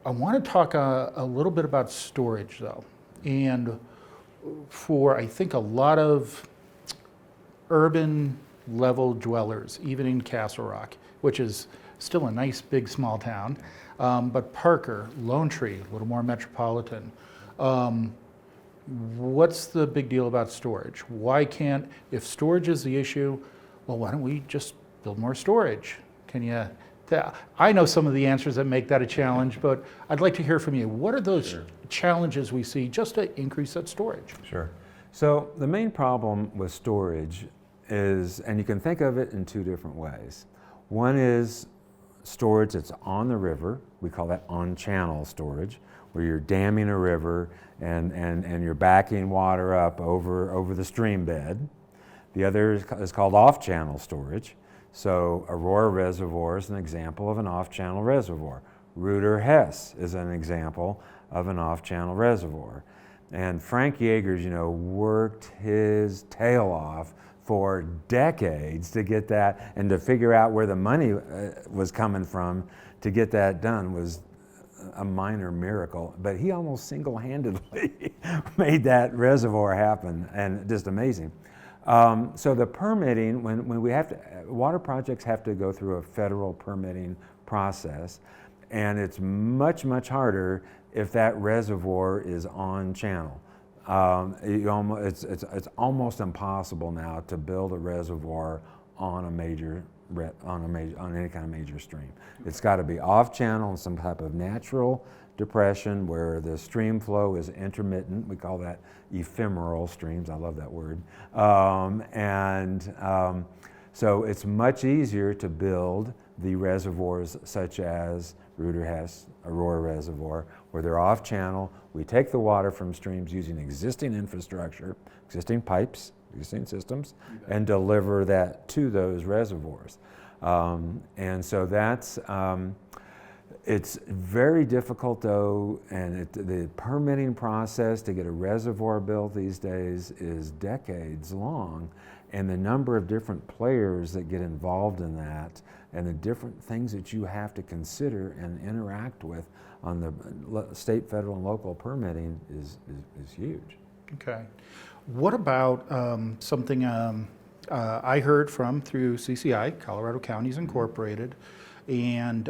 I want to talk a little bit about storage though. And for, I think, a lot of urban level dwellers, even in Castle Rock, which is still a nice big small town, but Parker, Lone Tree, a little more metropolitan. What's the big deal about storage? Why can't, if storage is the issue, well, why don't we just build more storage? Can you, I know some of the answers that make that a challenge, but I'd like to hear from you. What are those challenges we see just to increase that storage? Sure. So the main problem with storage is, and you can think of it in two different ways. One is storage that's on the river. We call that on-channel storage, where you're damming a river and you're backing water up over the stream bed. The other is called off-channel storage. So Aurora Reservoir is an example of an off-channel reservoir. Reuter Hess is an example of an off-channel reservoir. And Frank Yeager's, worked his tail off for decades to get that, and to figure out where the money was coming from to get that done was a minor miracle. But he almost single-handedly made that reservoir happen, and just amazing. So the permitting, when we have to, water projects have to go through a federal permitting process, and it's much, much harder if that reservoir is on channel. It's almost impossible now to build a reservoir on any kind of major stream. It's got to be off channel in some type of natural depression where the stream flow is intermittent. We call that ephemeral streams. I love that word. So it's much easier to build the reservoirs such as Reuter Hess, Aurora Reservoir, where they're off channel. We take the water from streams using existing infrastructure, existing pipes, existing systems, and deliver that to those reservoirs. And so that's, it's very difficult though, and the permitting process to get a reservoir built these days is decades long, and the number of different players that get involved in that and the different things that you have to consider and interact with on the state, federal, and local permitting is huge. Okay. What about something I heard through CCI, Colorado Counties Incorporated, and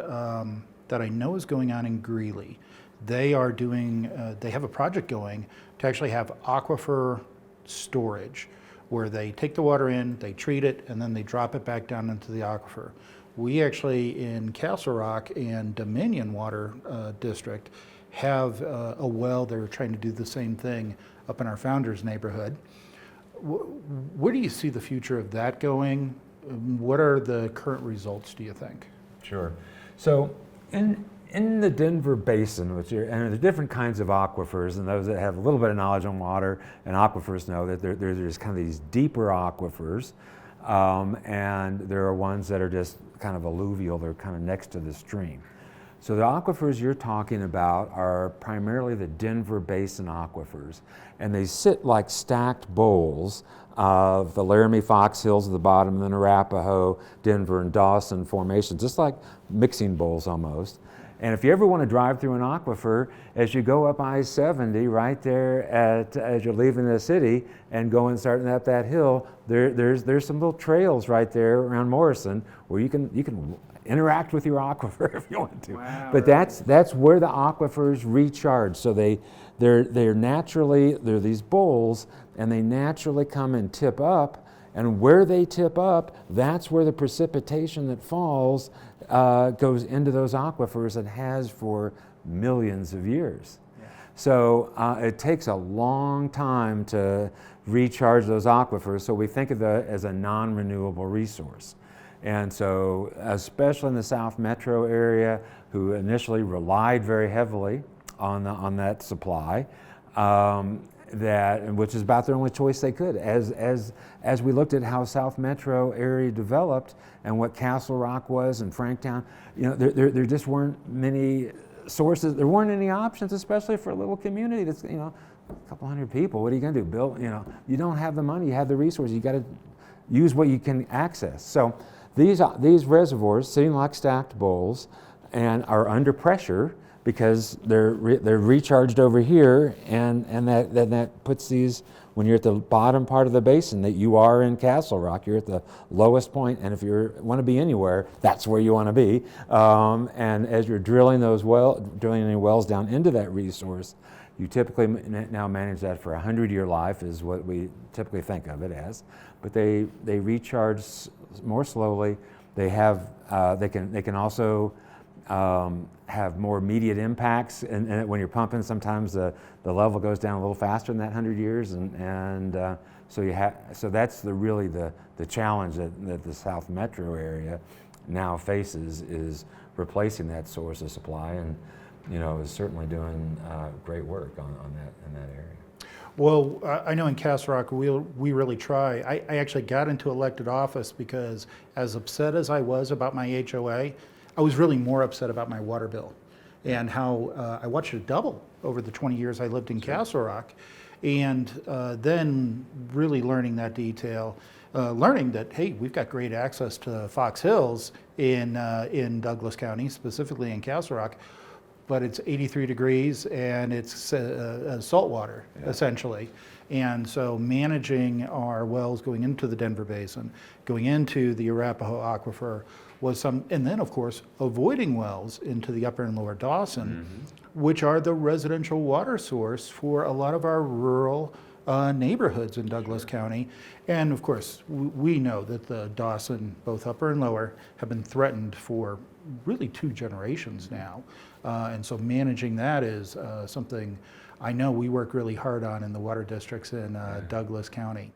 that I know is going on in Greeley. They are doing, they have a project going to actually have aquifer storage, where they take the water in, they treat it, and then they drop it back down into the aquifer. We actually, in Castle Rock and Dominion Water District, have a well. They're trying to do the same thing up in our Founders neighborhood. Where do you see the future of that going? What are the current results, do you think? Sure. So in the Denver Basin, and there's different kinds of aquifers, and those that have a little bit of knowledge on water and aquifers know that there's kind of these deeper aquifers, and there are ones that are just kind of alluvial, they're kind of next to the stream. So the aquifers you're talking about are primarily the Denver Basin aquifers, and they sit like stacked bowls of the Laramie Fox Hills at the bottom, and the Arapahoe, Denver, and Dawson formations, just like mixing bowls almost. And if you ever want to drive through an aquifer, as you go up I-70 right there as you're leaving the city and going starting up that hill, there's some little trails right there around Morrison where you can interact with your aquifer if you want to. Wow, but that's where the aquifers recharge. So they're naturally, they're these bowls, and they naturally come and tip up. And where they tip up, that's where the precipitation that falls goes into those aquifers and has for millions of years. Yeah. So it takes a long time to recharge those aquifers, so we think of that as a non-renewable resource. And so, especially in the South Metro area, who initially relied very heavily on that supply, which is about their only choice they could. As we looked at how South Metro area developed and what Castle Rock was and Franktown, there just weren't many sources. There weren't any options, especially for a little community that's a couple hundred people. What are you going to do? Build? You don't have the money. You have the resources. You got to use what you can access. So these reservoirs sitting like stacked bowls and are under pressure because they're recharged over here, and that puts these, when you're at the bottom part of the basin, that you are in Castle Rock, you're at the lowest point, and if you want to be anywhere, that's where you want to be. And as you're drilling any wells down into that resource, you typically now manage that for 100-year life is what we typically think of it as, but they recharge more slowly. They can also have more immediate impacts, and when you're pumping, sometimes the level goes down a little faster than that 100 years, so that's really the challenge that the South Metro area now faces, is replacing that source of supply, and is certainly doing great work on that in that area. Well, I know in Castle Rock we really try. I actually got into elected office because, as upset as I was about my HOA, I was really more upset about my water bill, and how I watched it double over the 20 years I lived in Castle Rock. And then really learning that detail, learning that, hey, we've got great access to Fox Hills in Douglas County, specifically in Castle Rock, but it's 83 degrees and it's salt water, essentially. And so managing our wells going into the Denver Basin, going into the Arapahoe Aquifer, and then of course avoiding wells into the upper and lower Dawson, which are the residential water source for a lot of our rural neighborhoods in Douglas County. And of course, we know that the Dawson, both upper and lower, have been threatened for really 2 generations now. And so managing that is something I know we work really hard on in the water districts in Douglas County.